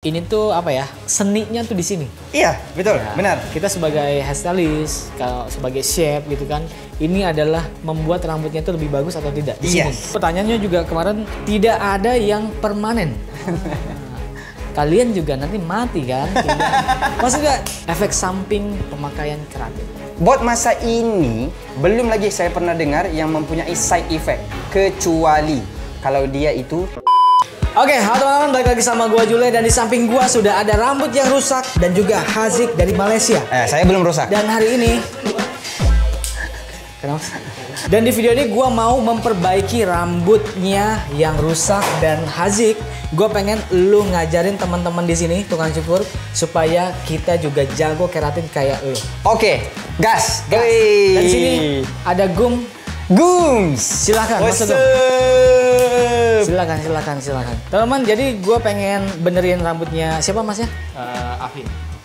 ini tuh apa ya? Seninya tuh di sini. Iya, betul, Ya, benar. Kita sebagai hairstylist, kalau sebagai chef gitu kan, ini adalah membuat rambutnya itu lebih bagus atau tidak di sini. Yes. Pertanyaannya juga kemarin tidak ada yang permanen. Kalian juga nanti mati kan? Maksudnya efek samping pemakaian keratin. Buat masa ini, belum lagi saya pernah dengar yang mempunyai side effect. Kecuali kalau dia itu... Oke, halo teman-teman, balik lagi sama gua Jule dan di samping gua sudah ada rambut yang rusak dan juga Haziq dari Malaysia. saya belum rusak. Dan hari ini kenapa? Dan di video ini gua mau memperbaiki rambutnya yang rusak dan Haziq, gua pengen lu ngajarin teman-teman di sini tukang cukur supaya kita juga jago keratin kayak lu. Oke, gas. Dan di sini ada Gums. Silahkan masuk Gum. Silakan. Teman-teman, jadi gue pengen benerin rambutnya siapa masnya?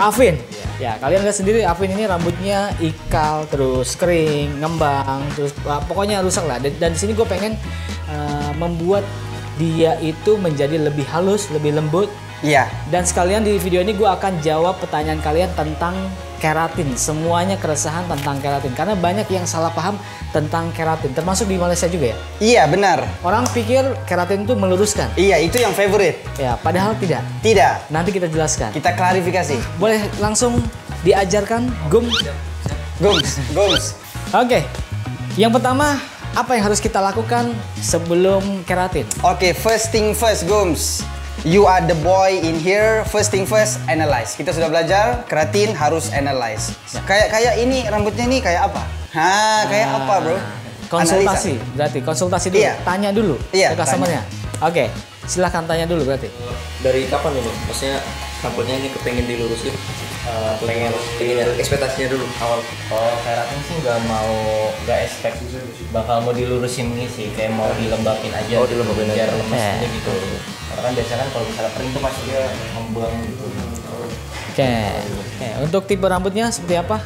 Afin. Ya, kalian lihat sendiri Afin ini rambutnya ikal, terus kering, ngembang, terus pokoknya rusak lah. Dan di sini gue pengen membuat dia itu menjadi lebih halus, lebih lembut. Iya. Dan sekalian di video ini gue akan jawab pertanyaan kalian tentang keratin, semuanya keresahan tentang keratin. Karena banyak yang salah paham tentang keratin, termasuk di Malaysia juga ya. Iya, benar. Orang pikir keratin itu meluruskan. Iya, itu yang favorite. Ya, padahal tidak. Tidak. Nanti kita jelaskan. Kita klarifikasi. Boleh langsung diajarkan, Gums. Oke. Yang pertama, apa yang harus kita lakukan sebelum keratin? Oke, first thing first, Gums. You are the boy in here. First thing first, analyze. Kita sudah belajar, keratin harus analyze. Kayak ini rambutnya ini kayak apa? Kayak apa, bro? Konsultasi, berarti konsultasi dulu. Iya. Tanya dulu Iya, ke customer-nya. Oke, silahkan tanya dulu berarti. Dari kapan ini? Maksudnya rambutnya ini kepengen dilurusin? pengen ekspektasinya dulu awal. Oh, keratin sih nggak expect bakal mau dilurusin nih sih, kayak mau dilembapin aja. Oh, dilembapin aja. Biar lemes aja gitu. Karena kan biasanya kan kalau misalnya kering tuh pasti dia ngembang gitu. Oke. Untuk tipe rambutnya seperti apa?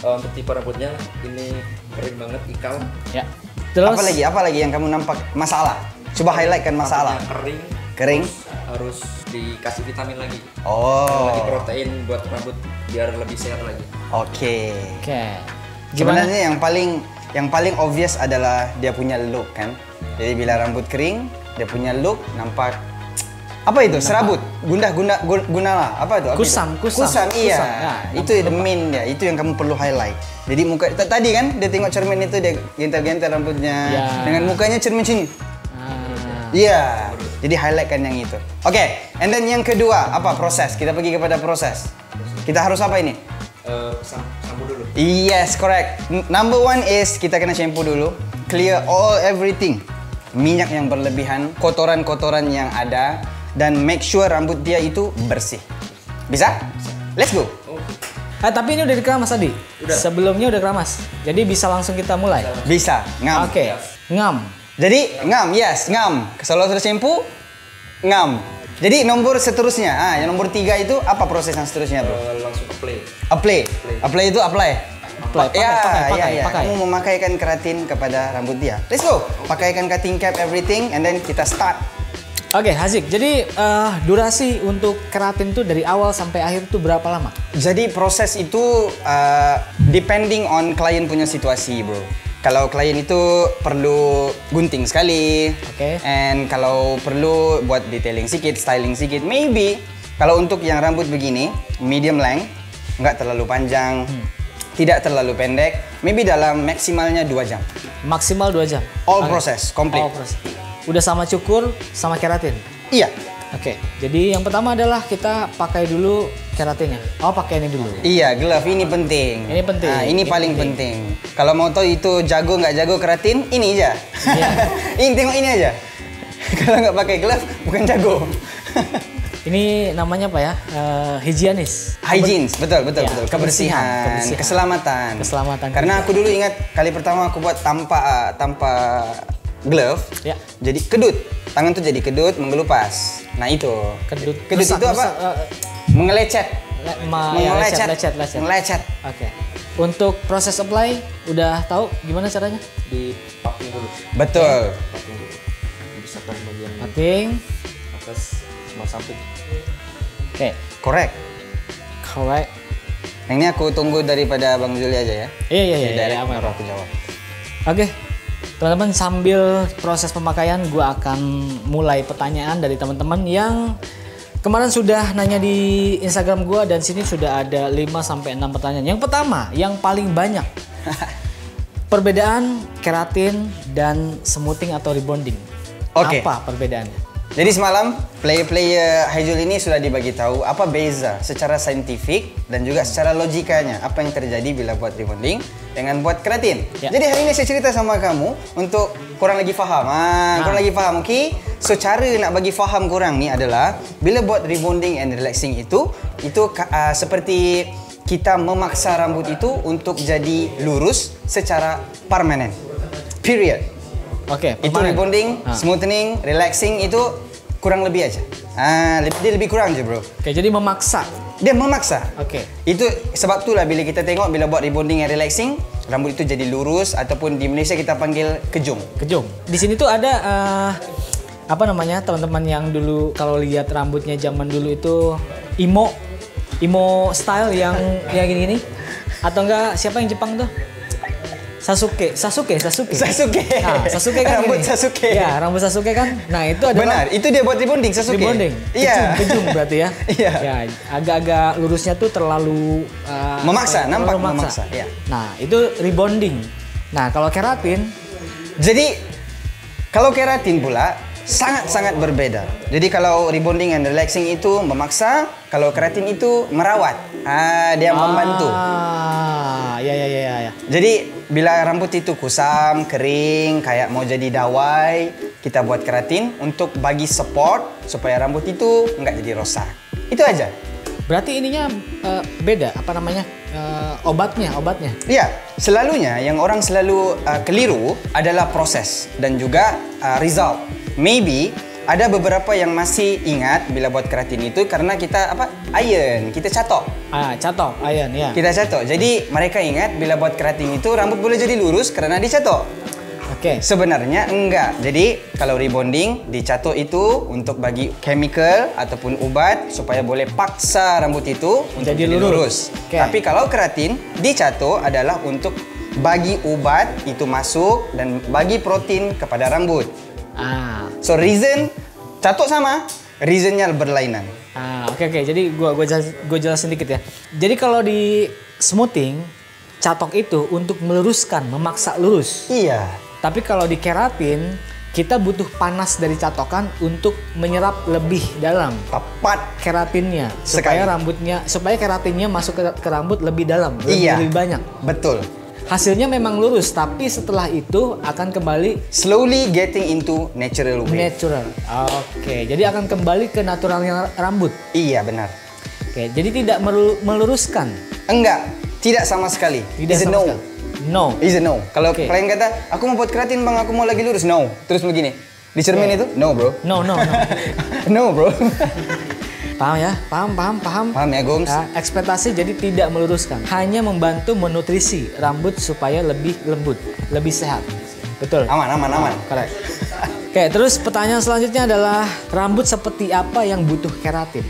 Untuk tipe rambutnya ini kering banget, ikal. Ya. Terus Apa lagi yang kamu nampak masalah? Coba highlight kan masalah. Rambutnya Kering. Harus dikasih vitamin lagi. Oh. Lagi protein buat rambut biar lebih sehat lagi. Oke. Gimana? Sebenarnya yang paling obvious adalah dia punya look kan. Jadi bila rambut kering, dia punya look nampak apa itu? Serabut, gunala, apa itu? Kusam. Iya. Nah, itu the main ya, itu yang kamu perlu highlight. Jadi muka tadi kan dia tengok cermin itu dia gentel-gentel rambutnya Ya. dengan mukanya cermin sini. Iya. Jadi highlight kan yang itu. Oke, and then yang kedua, apa proses? Kita pergi kepada proses. Kita harus apa ini? Shampoo dulu. Yes, correct. Number one is kita kena shampoo dulu. Clear everything. Minyak yang berlebihan, kotoran-kotoran yang ada, dan make sure rambut dia itu bersih. Bisa? Let's go. Tapi ini udah dikeramas tadi? Udah. Sebelumnya udah keramas. Jadi bisa langsung kita mulai? Bisa, ngam. Oke. Ngam. Jadi ngam, yes, ngam. Kalau sudah shampoo, ngam. Jadi nomor seterusnya, yang nomor 3 itu apa proses yang seterusnya, bro? Langsung apply. Apply itu apply. Pakai. Kamu memakaikan keratin kepada rambut dia. Let's go. Pakaikan cutting cap everything, and then kita start. Oke, Haziq. Jadi durasi untuk keratin tuh dari awal sampai akhir tuh berapa lama? Jadi proses itu depending on klien punya situasi, bro. Kalau klien itu perlu gunting sekali, Oke. and kalau perlu buat detailing sedikit, styling sedikit, maybe kalau untuk yang rambut begini, medium length, nggak terlalu panjang, tidak terlalu pendek, maybe dalam maksimalnya 2 jam. Maksimal 2 jam. All Oke. process, complete. All process. Udah sama cukur, sama keratin. Iya, Oke. Jadi yang pertama adalah kita pakai dulu keratinnya. Oh, pakai ini dulu. iya, glove ini penting. Ini penting. Nah, ini Ini paling penting. Kalau mau tahu itu jago nggak jago keratin, ini aja. Iya. Ini tengok ini aja. Kalau nggak pakai glove, bukan jago. Ini namanya apa ya? Higienis. Hygiene, betul. Ya, Kebersihan, keselamatan. Keselamatan. Karena aku dulu ingat kali pertama aku buat tanpa glove, Ya. jadi kedut. Tangan tuh jadi kedut, mengelupas. Nah itu. Kedut itu apa? Mengelecet. Lecet. Mengelecet. Oke. Untuk proses apply udah tahu gimana caranya? Di popping dulu. Betul. Popping dulu. Bisa kan bagian Cutting. atas sama samping. Oke. Correct. Correct. Yang ini aku tunggu daripada Bang Zuli aja ya. Iya, Baru aku jawab. Oke. Teman-teman, sambil proses pemakaian gue akan mulai pertanyaan dari teman-teman yang kemarin sudah nanya di Instagram gue, dan sini sudah ada 5-6 pertanyaan. Yang pertama, yang paling banyak. Perbedaan keratin dan smoothing atau rebonding. Oke. Apa perbedaannya? Jadi semalam player-player Haijul ini sudah dibagi tahu apa beza secara saintifik dan juga secara logikanya apa yang terjadi bila buat rebonding dengan buat keratin. Ya. Jadi hari ini saya cerita sama kamu untuk kurang lagi faham. Kurang lagi faham, oke? So cara nak bagi faham kurang ni adalah bila buat rebonding and relaxing itu seperti kita memaksa rambut itu untuk jadi lurus secara permanen. Period. Oke, Itu rebonding, smoothing, relaxing itu kurang lebih aja. Dia lebih kurang je bro. Oke, jadi memaksa. Dia memaksa. Oke. Itu sebab itulah bila kita tengok bila buat rebonding and relaxing, rambut itu jadi lurus ataupun di Malaysia kita panggil kejung. Kejung. Di sini tuh ada apa namanya, teman-teman yang dulu kalau lihat rambutnya zaman dulu itu emo style yang gini-gini, atau enggak siapa yang Jepang tuh? Sasuke. Nah, Sasuke kan rambut gini. Sasuke. Ya, rambut Sasuke kan. Nah, itu adalah Benar, itu dia buat rebonding Sasuke. rebonding. Iya. Kejung berarti ya. Iya. Ya, agak-agak lurusnya tuh terlalu Memaksa, nampak terlalu memaksa. Iya. Nah, itu rebonding. Nah, kalau keratin, Jadi kalau keratin pula sangat-sangat berbeda. Jadi kalau rebonding and relaxing itu memaksa, kalau keratin itu merawat. Dia membantu. Ya. Jadi bila rambut itu kusam, kering, kayak mau jadi dawai, kita buat keratin untuk bagi support supaya rambut itu nggak jadi rosak. Itu aja. Berarti ininya beda, apa namanya, obatnya. Iya, selalunya yang orang selalu keliru adalah proses dan juga result. Maybe ada beberapa yang masih ingat bila buat keratin itu karena kita iron, kita catok. Catok, iron ya. Kita catok. Jadi mereka ingat bila buat keratin itu rambut boleh jadi lurus karena dicatok. Oke. Sebenarnya enggak. Jadi kalau rebonding dicatok itu untuk bagi chemical ataupun ubat supaya boleh paksa rambut itu untuk jadi lurus. Okay. Tapi kalau keratin dicatok adalah untuk bagi ubat itu masuk dan bagi protein kepada rambut. So reason catok sama, reasonnya berlainan. Oke. Jadi gua jelasin dikit ya. Jadi kalau di smoothing, catok itu untuk meluruskan, memaksa lurus. Iya. Tapi kalau di keratin, kita butuh panas dari catokan untuk menyerap lebih dalam Tepat. keratinnya Sekali. supaya keratinnya masuk ke rambut lebih dalam, Iya. lebih banyak. Betul. Hasilnya memang lurus, tapi setelah itu akan kembali Slowly getting into natural way. natural. Oke, jadi akan kembali ke naturalnya rambut. Iya benar. Oke, jadi tidak meluruskan. Enggak, tidak sama sekali. Tidak It's a sama no. sekali. No. Is a no. Kalau Oke. klien kata, aku mau buat keratin bang, aku mau lagi lurus. No. Terus begini. Di cermin itu? No bro. No. No bro. Paham ya? Paham. Paham ya Gums? Ya, ekspektasi jadi tidak meluruskan, hanya membantu menutrisi rambut supaya lebih lembut, lebih sehat. Betul. Aman. Correct. Oke, terus pertanyaan selanjutnya adalah rambut seperti apa yang butuh keratin?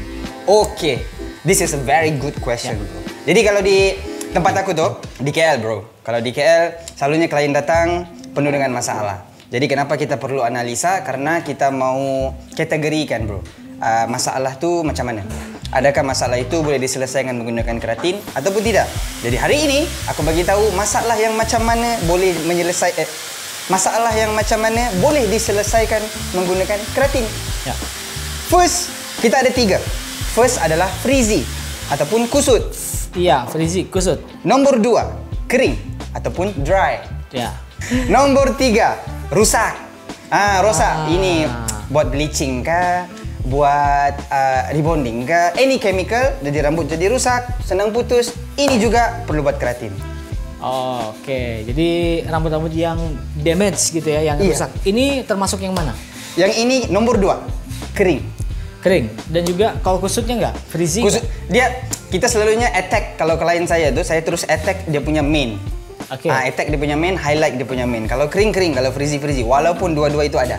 Oke. This is a very good question bro. Jadi kalau di tempat aku tuh, di KL bro. Kalau di KL, selalunya klien datang penuh dengan masalah. Jadi kenapa kita perlu analisa? Karena kita mau kategorikan bro. Masalah tu macam mana? Adakah masalah itu boleh diselesaikan menggunakan keratin ataupun tidak? Jadi hari ini aku bagi tahu masalah yang macam mana boleh diselesaikan menggunakan keratin. Ya. First, kita ada 3. First adalah frizzy ataupun kusut. Iya, frizzy, kusut. Nombor 2, kering ataupun dry. Ya. Nombor 3, rusak. Rosak. Ini buat bleaching kah? Buat rebonding ke, any chemical jadi rambut jadi rusak, senang putus, ini juga perlu buat keratin. Oke, jadi rambut-rambut yang damage gitu ya, yang rusak. Ini termasuk yang mana? Yang ini nomor 2, kering. Kering. Dan juga kalau kusutnya nggak? Frizzy? Kita selalunya attack, kalau klien saya tuh, saya terus attack dia punya main. Oke. Attack dia punya main, highlight dia punya main. Kalau kering, kalau frizzy, walaupun dua-dua itu ada.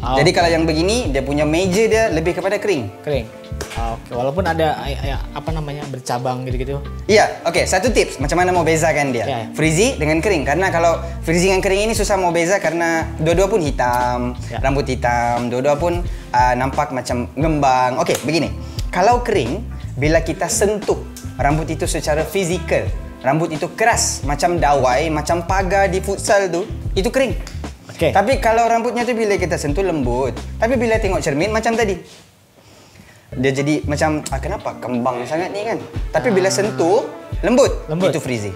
Jadi kalau yang begini, dia punya major dia lebih kepada kering. Kering. Oke, walaupun ada apa namanya bercabang gitu-gitu. Iya, oke. Satu tips macam mana mau bezakan dia. Ya. Frizzy dengan kering. Karena kalau frizzy dengan kering ini susah mau beza karena dua-dua pun hitam, rambut hitam, dua-dua pun nampak macam ngembang. Oke, begini. Kalau kering, bila kita sentuh rambut itu secara fizikal, rambut itu keras macam dawai, macam pagar di futsal tu, itu kering. Oke. Tapi kalau rambutnya tu bila kita sentuh lembut, tapi bila tengok cermin macam tadi. Dia jadi macam kenapa kembang sangat ni kan. Tapi bila sentuh lembut. Itu frizzy.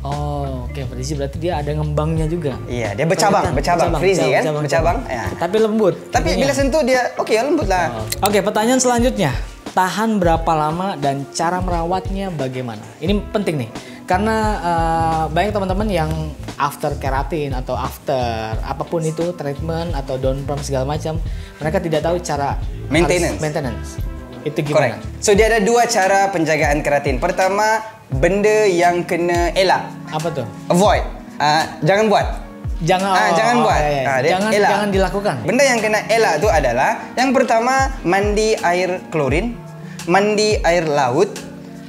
Oh, oke, frizzy berarti dia ada ngembangnya juga. Iya, dia bercabang frizzy kan, bercabang. Ya. Tapi lembut. Tapi bila sentuh dia lembut lah. Oke, pertanyaan selanjutnya. Tahan berapa lama dan cara merawatnya bagaimana? Ini penting nih. Karena banyak teman-teman yang after keratin atau after apapun itu treatment atau down perm segala macam, mereka tidak tahu cara maintenance. Itu gimana? Correct. So dia ada dua cara penjagaan keratin. Pertama, benda yang kena elak. Apa tuh? Avoid. Jangan buat. Jangan buat. Jangan dilakukan. Benda yang kena elak tu adalah yang pertama, mandi air klorin, mandi air laut,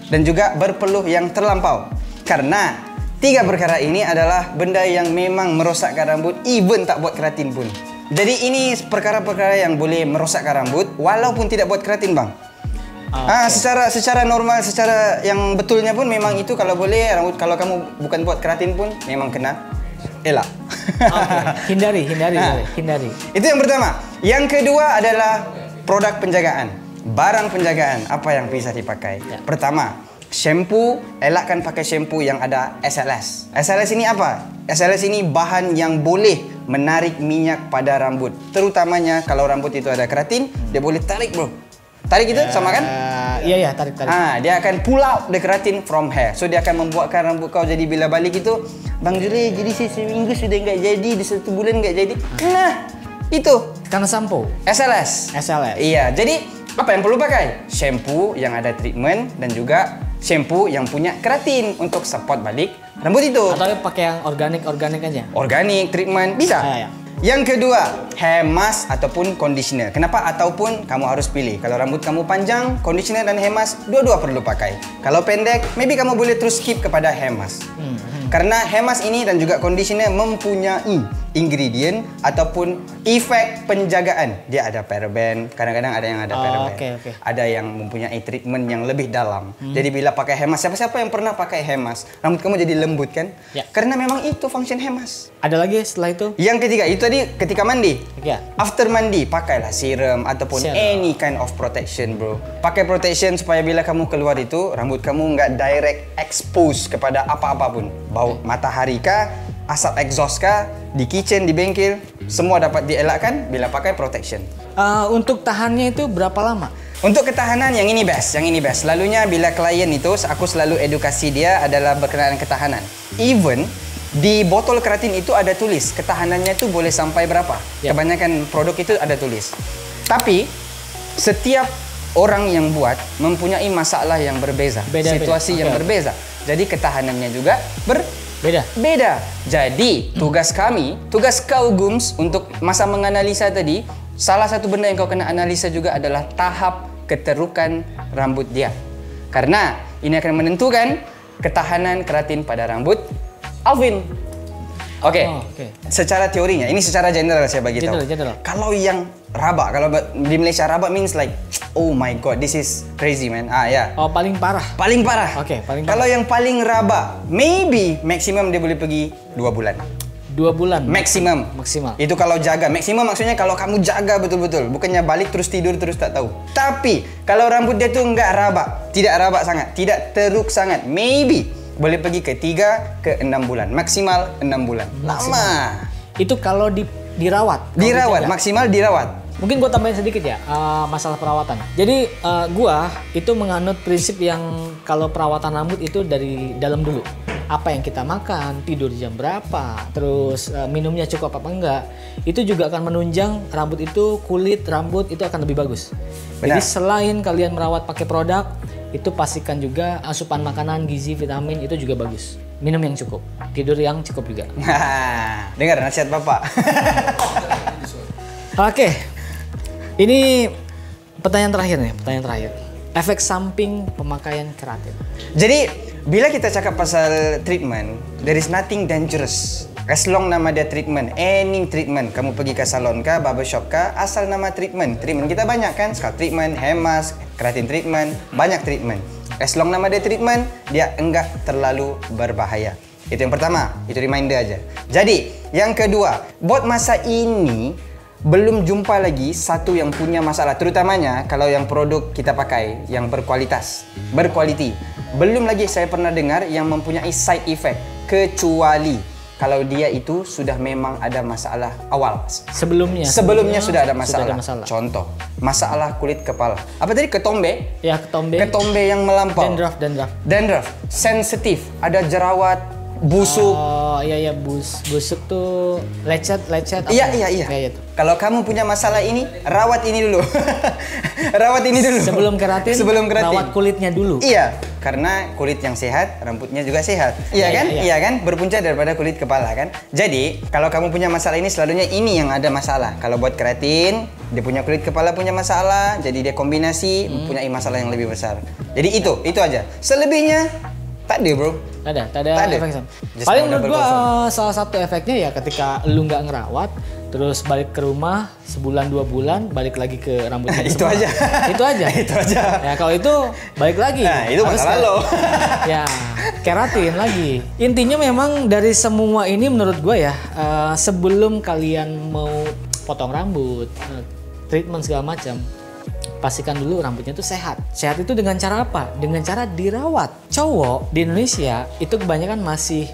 dan juga berpeluh yang terlampau. Karena tiga perkara ini adalah benda yang memang merosakkan rambut, even tak buat keratin pun. Jadi ini perkara-perkara yang boleh merosakkan rambut walaupun tidak buat keratin, bang. Secara normal, secara yang betulnya pun memang itu kalau boleh rambut, kalau kamu bukan buat keratin pun memang kena elak. Hindari. Itu yang pertama. Yang kedua adalah produk penjagaan, barang penjagaan apa yang bisa dipakai. Pertama, shampoo, elakkan pakai shampoo yang ada SLS. SLS ini apa? SLS ini bahan yang boleh menarik minyak pada rambut. Terutamanya kalau rambut itu ada keratin, dia boleh tarik, bro. Tarik itu sama kan? Iya, tarik. Dia akan pull out the keratin from hair. So dia akan membuatkan rambut kau jadi bila balik itu, Bang Juli, jadi seminggu sudah enggak jadi, di 1 bulan enggak jadi. Nah, itu karena sampo. SLS. Iya, jadi apa yang perlu pakai? Shampoo yang ada treatment dan juga shampoo yang punya keratin untuk support balik rambut itu. Atau pakai yang organik aja. Organik treatment bisa. Ya. Yang kedua, hair mask ataupun conditioner. Kenapa ataupun kamu harus pilih? Kalau rambut kamu panjang, conditioner dan hair mask dua-dua perlu pakai. Kalau pendek, maybe kamu boleh terus skip kepada hair mask. Karena hair mask ini dan juga conditioner mempunyai ingredient ataupun efek penjagaan. Dia ada paraben, kadang-kadang ada yang ada paraben. Okay. Ada yang mempunyai treatment yang lebih dalam. Jadi bila pakai hair mask, siapa-siapa yang pernah pakai hair mask, rambut kamu jadi lembut kan? Ya. Karena memang itu function hair mask. Ada lagi setelah itu? Yang ketiga, itu tadi ketika mandi. Ya. After mandi, pakailah serum ataupun any kind of protection, bro. Pakai protection supaya bila kamu keluar itu, rambut kamu nggak direct expose kepada apa-apa pun. Bau matahari kah, asap exhaust kah, di kitchen, di bengkel, semua dapat dielakkan bila pakai protection. Untuk tahannya itu berapa lama? Untuk ketahanan yang ini best. Selalunya bila klien itu, aku selalu edukasi dia adalah berkenaan ketahanan. Even di botol keratin itu ada tulis ketahanannya itu boleh sampai berapa. Kebanyakan produk itu ada tulis. Tapi setiap orang yang buat mempunyai masalah yang berbeza, situasi yang berbeza. Jadi ketahanannya juga beda. Jadi tugas kau Gums untuk masa menganalisa tadi, salah satu benda yang kau kena analisa juga adalah tahap keterukan rambut dia. Karena ini akan menentukan ketahanan keratin pada rambut Alvin. Oke. Secara teorinya, ini secara general saya bagi tahu. Kalau yang rabak, kalau di Malaysia rabak means like, oh my god, this is crazy man. Oh, paling parah. Paling parah. Oke, paling parah. Kalau yang paling rabak, maybe maksimum dia boleh pergi 2 bulan. 2 bulan. Maksimal. Itu kalau jaga. Maksimum maksudnya kalau kamu jaga betul-betul, bukannya balik terus tidur terus tak tahu. Tapi kalau rambut dia tuh enggak rabak, tidak rabak sangat, tidak teruk sangat, maybe boleh pergi ke 3 ke 6 bulan. Maksimal 6 bulan. Lama. Itu kalau dirawat. Maksimal dirawat. Mungkin gue tambahin sedikit ya, masalah perawatan. Jadi gue itu menganut prinsip yang kalau perawatan rambut itu dari dalam dulu. Apa yang kita makan, tidur jam berapa, terus minumnya cukup apa enggak, itu juga akan menunjang rambut itu, kulit rambut itu akan lebih bagus. Jadi selain kalian merawat pakai produk, itu pastikan juga asupan makanan, gizi, vitamin itu juga bagus. Minum yang cukup, tidur yang cukup juga. Dengar nasihat Bapak. Oke. Ini Pertanyaan terakhir nih, pertanyaan terakhir. Efek samping pemakaian keratin. Jadi, bila kita cakap pasal treatment, there is nothing dangerous. As long nama dia treatment, any treatment. Kamu pergi ke salon kah, barbershop kah, asal nama treatment. Treatment kita banyak kan, scalp treatment, hair mask, keratin treatment, banyak treatment. As long nama dia treatment, dia enggak terlalu berbahaya. Itu yang pertama, itu reminder aja. Jadi, yang kedua, buat masa ini, belum jumpa lagi satu yang punya masalah. Terutamanya kalau yang produk kita pakai, yang berkualitas, berkualiti. Belum lagi saya pernah dengar yang mempunyai side effect. Kecuali kalau dia itu sudah memang ada masalah awal. Sebelumnya sudah ada masalah. Contoh, masalah kulit kepala. Apa tadi? Ketombe? Ya, ketombe. Ketombe yang melampau. Dandruff. Sensitif. Ada jerawat, busuk. Oh, iya, busuk tuh lecet. Iya. Kayak itu. Kalau kamu punya masalah ini, rawat ini dulu. Rawat ini dulu. Sebelum keratin. Rawat kulitnya dulu. Iya, karena kulit yang sehat, rambutnya juga sehat. Iya kan? Iya kan? Berpunca daripada kulit kepala kan? Jadi, kalau kamu punya masalah ini, selalunya ini yang ada masalah. Kalau buat keratin, dia punya kulit kepala punya masalah, jadi dia kombinasi, mempunyai masalah yang lebih besar. Jadi itu aja. Selebihnya, tak ada bro. Tak ada efek samping. Paling menurut gua salah satu efeknya ya ketika lu nggak ngerawat, terus balik ke rumah sebulan 2 bulan, balik lagi ke rambutnya. Itu aja. Itu aja. Ya kalau itu balik lagi. Nah itu masalah lo. Ya keratin lagi. Intinya memang dari semua ini menurut gua ya, sebelum kalian mau potong rambut, treatment segala macam, pastikan dulu rambutnya itu sehat. Sehat itu dengan cara apa? Dengan cara dirawat. Cowok di Indonesia itu kebanyakan masih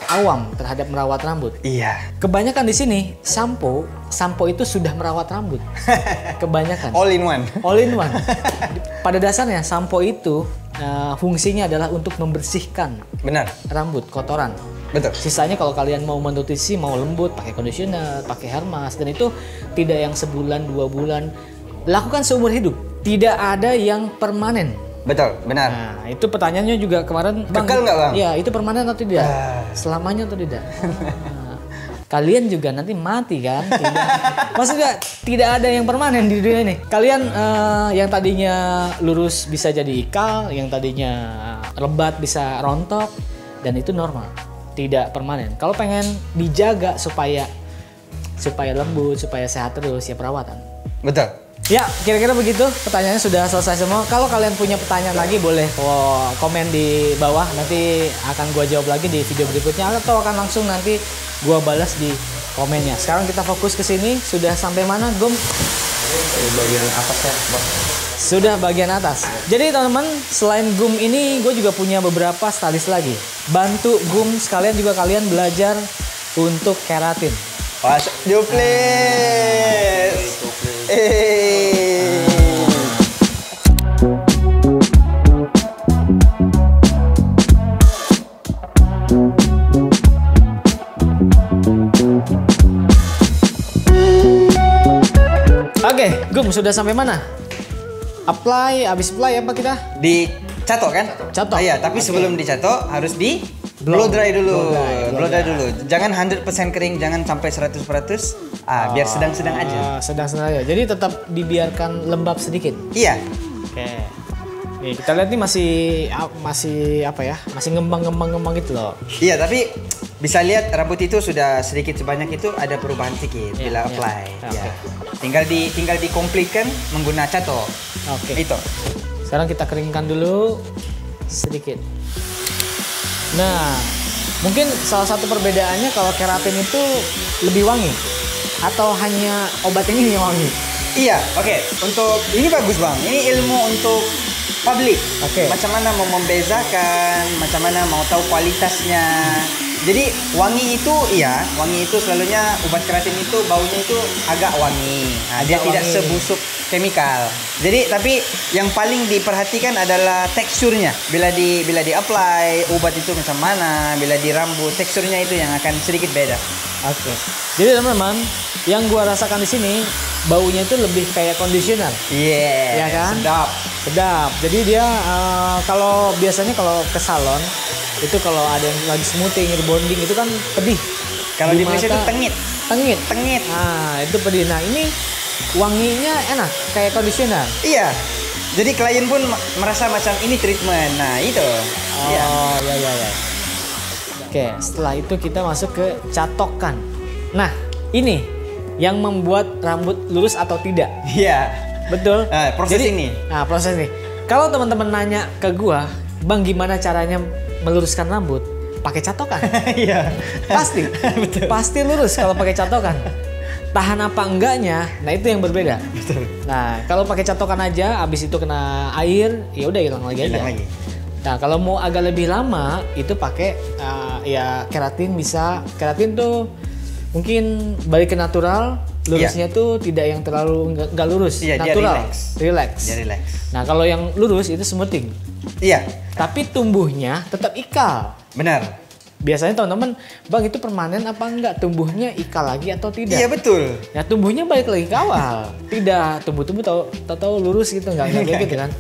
awam terhadap merawat rambut. Iya. Kebanyakan di sini sampo itu sudah merawat rambut. Kebanyakan. All in one. Pada dasarnya sampo itu fungsinya adalah untuk membersihkan. Benar. Rambut, kotoran. Betul. Sisanya kalau kalian mau menutrisi, mau lembut, pakai conditioner, pakai hair mask, dan itu tidak yang sebulan 2 bulan. Lakukan seumur hidup. Tidak ada yang permanen. Betul, benar. Nah, itu pertanyaannya juga kemarin, Bang. Kekal nggak, Bang? Iya, itu permanen atau tidak? Selamanya atau tidak? Nah, kalian juga nanti mati kan? Tidak. Maksudnya tidak ada yang permanen di dunia ini. Kalian yang tadinya lurus bisa jadi ikal, yang tadinya lebat bisa rontok, dan itu normal. Tidak permanen. Kalau pengen dijaga supaya lembut, supaya sehat terus, ya perawatan. Betul. Ya, kira-kira begitu. Pertanyaannya sudah selesai semua. Kalau kalian punya pertanyaan lagi, boleh komen di bawah. Nanti akan gua jawab lagi di video berikutnya, atau akan langsung nanti gua balas di komennya. Sekarang kita fokus ke sini. Sudah sampai mana, Gum? Bagian atasnya, Bang. Sudah bagian atas. Jadi teman-teman, selain Gum ini, gue juga punya beberapa stylist lagi. Bantu Gum sekalian juga kalian belajar untuk keratin. Oke, Gum sudah sampai mana? Habis apply apa kita? Dicatok kan? Catok. Iya, tapi sebelum dicatok harus di blow dry dulu. Blow dry dulu. Jangan 100% kering, jangan sampai 100%. Biar sedang-sedang aja. Sedang-sedang aja. Jadi tetap dibiarkan lembab sedikit. Iya. Oke. Nih, kita lihat nih masih apa ya? Masih ngembang gitu loh. Iya, tapi bisa lihat rambut itu sudah sedikit sebanyak itu ada perubahan sedikit bila apply. Oke. Tinggal dikomplitkan menggunakan catok. Oke. Itu. Sekarang kita keringkan dulu sedikit. Nah, mungkin salah satu perbedaannya kalau keratin itu lebih wangi atau hanya obat ini yang wangi? Iya, oke. Untuk ini bagus Bang. Ini ilmu untuk publik. Oke. Macam mana mau membezakan, macam mana mau tahu kualitasnya. Jadi wangi itu selalunya obat keratin itu baunya itu agak wangi. Dia tidak sebusuk chemical. Jadi tapi yang paling diperhatikan adalah teksturnya. Bila di apply obat itu macam mana, bila di rambut teksturnya itu yang akan sedikit beda. Oke. Jadi teman-teman, yang gua rasakan di sini baunya itu lebih kayak conditioner. Iya. Ya kan? Sedap. Jadi dia kalau biasanya kalau ke salon itu kalau ada yang lagi smoothing, rebonding itu kan pedih. Kalau di Indonesia itu tengit. Nah, itu pedih. Nah, ini wanginya enak kayak conditioner. Iya. Jadi klien pun merasa macam ini treatment. Nah, itu. Iya. Oh, ya. Oke, setelah itu kita masuk ke catokan. Nah, ini yang membuat rambut lurus atau tidak. Iya. Betul. Proses ini. Nah, proses ini. Kalau teman-teman nanya ke gua, "Bang, gimana caranya meluruskan rambut?" Pakai catokan. Iya. Pasti. Betul. Pasti lurus kalau pakai catokan. Tahan apa enggaknya, nah itu yang berbeda. Betul. Nah, kalau pakai catokan aja, abis itu kena air, ya udah hilang lagi aja. Lagi. Nah, kalau mau agak lebih lama, itu pakai ya keratin bisa. Keratin tuh mungkin balik ke natural, lurusnya tuh tidak yang terlalu nggak lurus, natural, relax. Dia relax. Nah, kalau yang lurus itu smoothing. Iya. Tapi tumbuhnya tetap ikal. Benar. Biasanya teman-teman, "Bang, itu permanen apa enggak? Tumbuhnya ikal lagi atau tidak?" Iya, betul. Ya tumbuhnya balik lagi ke awal. Tidak, tumbuh-tumbuh tahu lurus gitu enggak kayak gitu kan.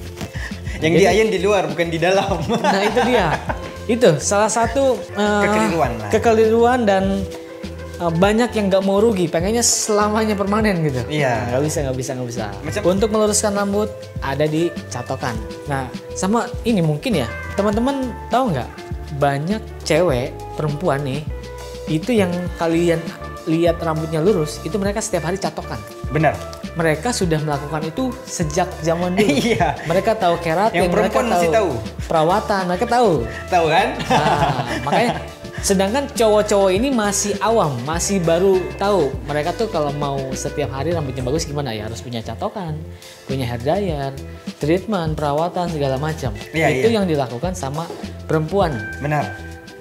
Yang diayen di luar bukan di dalam. Nah, itu dia. Itu salah satu kekeliruan lah. Kekeliruan dan banyak yang nggak mau rugi, pengennya selamanya permanen gitu. Iya. Nggak bisa. Untuk meluruskan rambut ada di catokan. Nah, sama ini mungkin ya, teman-teman tahu nggak? Banyak cewek, perempuan nih, itu yang kalian lihat rambutnya lurus, itu mereka setiap hari catokan. Benar. Mereka sudah melakukan itu sejak zaman dulu. Iya. Mereka tahu keratin, Yang perempuan mereka masih tahu. Perawatan, mereka tahu. Tahu kan? Nah, makanya sedangkan cowok-cowok ini masih awam, masih baru tahu. Mereka tuh kalau mau setiap hari rambutnya bagus gimana ya harus punya catokan, punya hair dryer, treatment, perawatan segala macam. Iya, itu iya. yang dilakukan sama perempuan. Benar.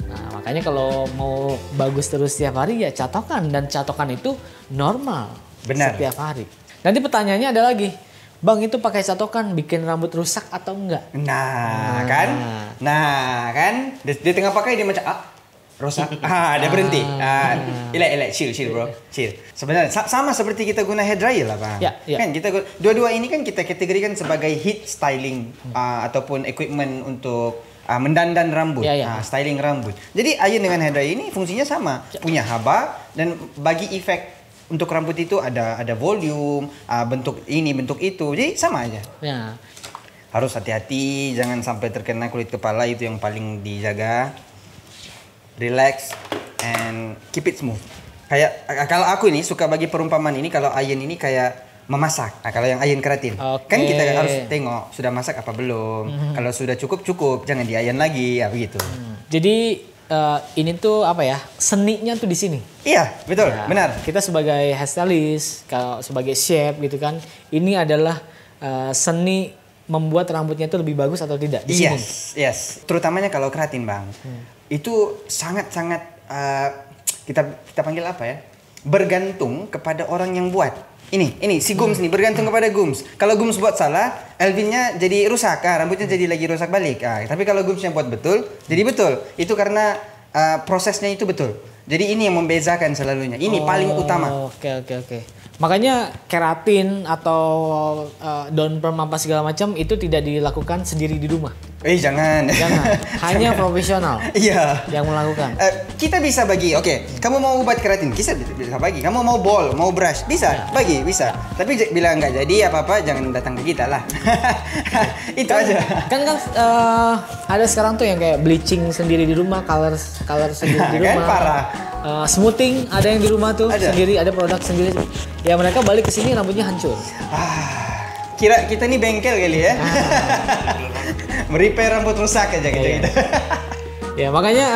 Nah, makanya kalau mau bagus terus setiap hari ya catokan, dan catokan itu normal. Benar. Setiap hari. Nanti pertanyaannya ada lagi. "Bang, itu pakai catokan bikin rambut rusak atau enggak?" Nah, kan? Di tengah pakai dia macam rusak. Dia berhenti. Chill bro. Chill. Sebenarnya sama seperti kita guna hair dryer lah, Bang. Ya. Kan kita dua-dua ini kan kita kategorikan sebagai heat styling ataupun equipment untuk mendandan rambut, Ya. styling rambut. Jadi iron dengan hair dryer ini fungsinya sama, punya haba dan bagi efek untuk rambut itu ada volume, bentuk ini, bentuk itu. Jadi sama aja. Ya. Harus hati-hati, jangan sampai terkena kulit kepala, itu yang paling dijaga. Relax and keep it smooth. Kayak kalau aku ini suka bagi perumpamaan ini, kalau iron ini kayak memasak. Nah, kalau yang iron keratin, kan kita harus tengok sudah masak apa belum. Kalau sudah cukup, jangan di iron lagi, ya begitu. Jadi ini tuh apa ya? Seninya tuh di sini. Iya, betul, Ya, benar. Kita sebagai hairstylist, kalau sebagai chef gitu kan, ini adalah seni membuat rambutnya itu lebih bagus atau tidak di sini. Yes. Terutamanya kalau keratin, Bang. Itu sangat-sangat kita panggil apa ya? Bergantung kepada orang yang buat. Ini si Gums nih bergantung kepada Gums. Kalau Gums buat salah, Elvinnya jadi rusak, rambutnya jadi lagi rusak balik. Tapi kalau Gumsnya buat betul, jadi betul. Itu karena prosesnya itu betul. Jadi ini yang membezakan selalunya. Ini paling utama. Oke. Makanya keratin atau daun perm apa segala macam itu tidak dilakukan sendiri di rumah. Jangan. Hanya profesional. Iya. Yang melakukan. Kita bisa bagi. Oke, kamu mau obat keratin, bisa bagi. Kamu mau ball, mau brush, bisa bagi, bisa. Tapi bila nggak jadi apa-apa, jangan datang ke kita lah. Itu aja. Kan ada sekarang tuh yang kayak bleaching sendiri di rumah, color sendiri di rumah. Kan parah. Smoothing ada yang di rumah tuh sendiri, ada produk sendiri. Ya mereka balik ke sini rambutnya hancur. Kira kita nih bengkel kali ya. Merepair rambut rusak aja gitu. Ya makanya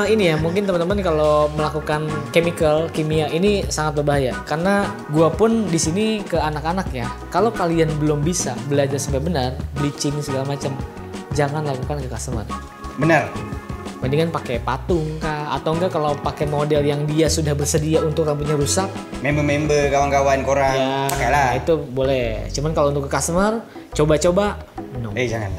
ini ya mungkin teman-teman kalau melakukan kimia ini sangat berbahaya, karena gua pun di sini ke anak-anak ya. Kalau kalian belum bisa belajar sampai benar bleaching segala macam, jangan lakukan ke customer. Benar. Mendingan pakai patung kah, atau enggak kalau pakai model yang dia sudah bersedia untuk rambutnya rusak, member kawan-kawan korang ya pakailah. itu boleh. Cuman kalau untuk ke customer coba-coba no. Jangan.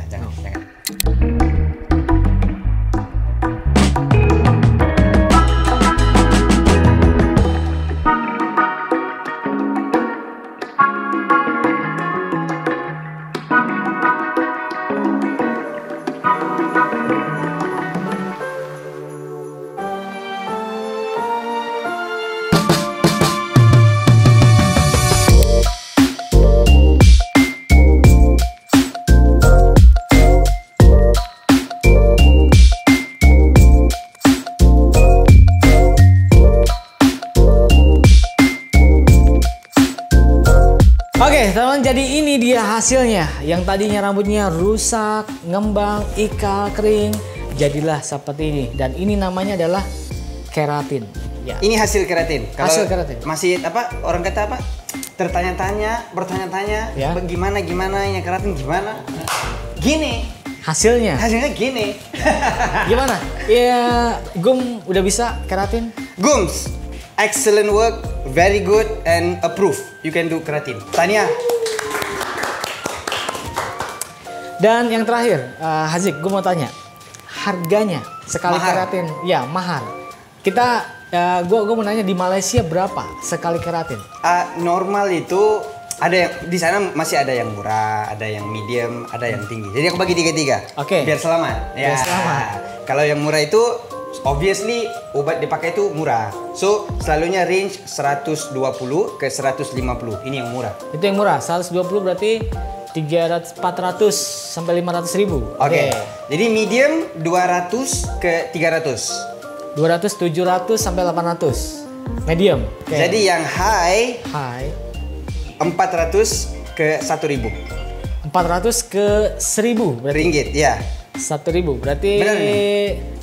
teman-teman, jadi ini dia hasilnya. Yang tadinya rambutnya rusak, ngembang, ikal, kering, jadilah seperti ini. Dan ini namanya adalah keratin. Ya. Ini hasil keratin. Kalau hasil keratin. Masih apa? Orang kata apa? Bertanya-tanya, ya. gimana ini keratin gimana? Gini. Hasilnya gini. Gimana? Ya, Gum udah bisa keratin? Gums, excellent work, very good and approve. You can do keratin. Tania. Dan yang terakhir, Hazik, gue mau tanya, harganya sekali mahar. keratin? Ya, mahar. Kita, gue mau nanya di Malaysia berapa sekali keratin? Normal itu ada yang di sana masih ada yang murah, ada yang medium, ada yang tinggi. Jadi aku bagi tiga-tiga. Oke. Biar selamat. Biar selamat. Kalau yang murah itu obviously obat dipakai itu murah. So, selalunya range 120 ke 150. Ini yang murah. Itu yang murah, 120 berarti 400 sampai 500 ribu. Oke. Jadi medium 200 ke 300. 200, 700 sampai 800. Medium. Okay. Jadi yang high 400 ke 1000. 400 ke 1000 berarti. Ringgit, ya. 1000 berarti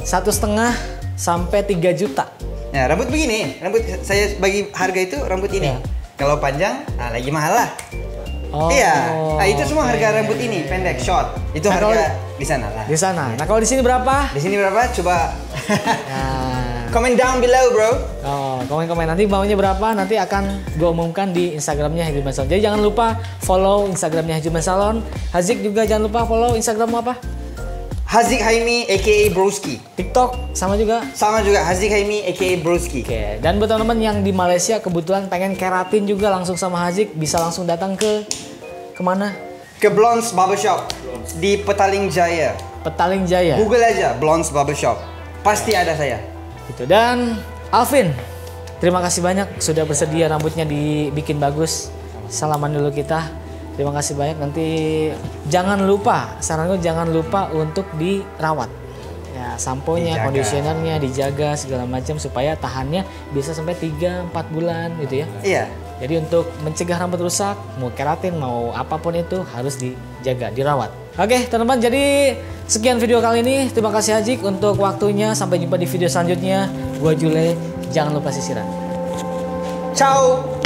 1,5 sampai 3 juta. Ya, rambut begini. Rambut saya bagi harga itu rambut ini. Ya. Kalau panjang, lagi mahal lah. Oh, Iya. Nah, itu semua oke. harga rambut ini, pendek, short. Itu Nah, harga kalau- di sana lah. Di sana. Nah, kalau di sini berapa? Di sini berapa? Coba Nah, comment down below, bro. oh, komen-komen nanti maunya berapa, nanti akan gue umumkan di Instagramnya Hajuman Salon. Jadi jangan lupa follow Instagramnya Hajuman Salon. Hazik juga jangan lupa follow Instagrammu apa? Hazik Haimi aka Broski. TikTok sama juga. Sama juga Hazik Haimi aka Broski. Oke, dan buat teman-teman yang di Malaysia kebetulan pengen keratin juga langsung sama Hazik, bisa langsung datang ke kemana? Ke Blondes Barbershop di Petaling Jaya. Petaling Jaya. Google aja Blondes Barbershop. Pasti ada saya. Gitu. Dan Alvin, terima kasih banyak sudah bersedia rambutnya dibikin bagus. Salaman dulu kita. Terima kasih banyak. Nanti jangan lupa, saran gue jangan lupa untuk dirawat. Ya, sampo-nya, Dijaga. kondisionernya dijaga segala macam supaya tahannya bisa sampai 3-4 bulan gitu ya. Iya. Jadi untuk mencegah rambut rusak, mau keratin, mau apapun itu harus dijaga, dirawat. Oke teman-teman, jadi sekian video kali ini. Terima kasih Hazik untuk waktunya. Sampai jumpa di video selanjutnya. Gua Jule, jangan lupa sisiran. Ciao.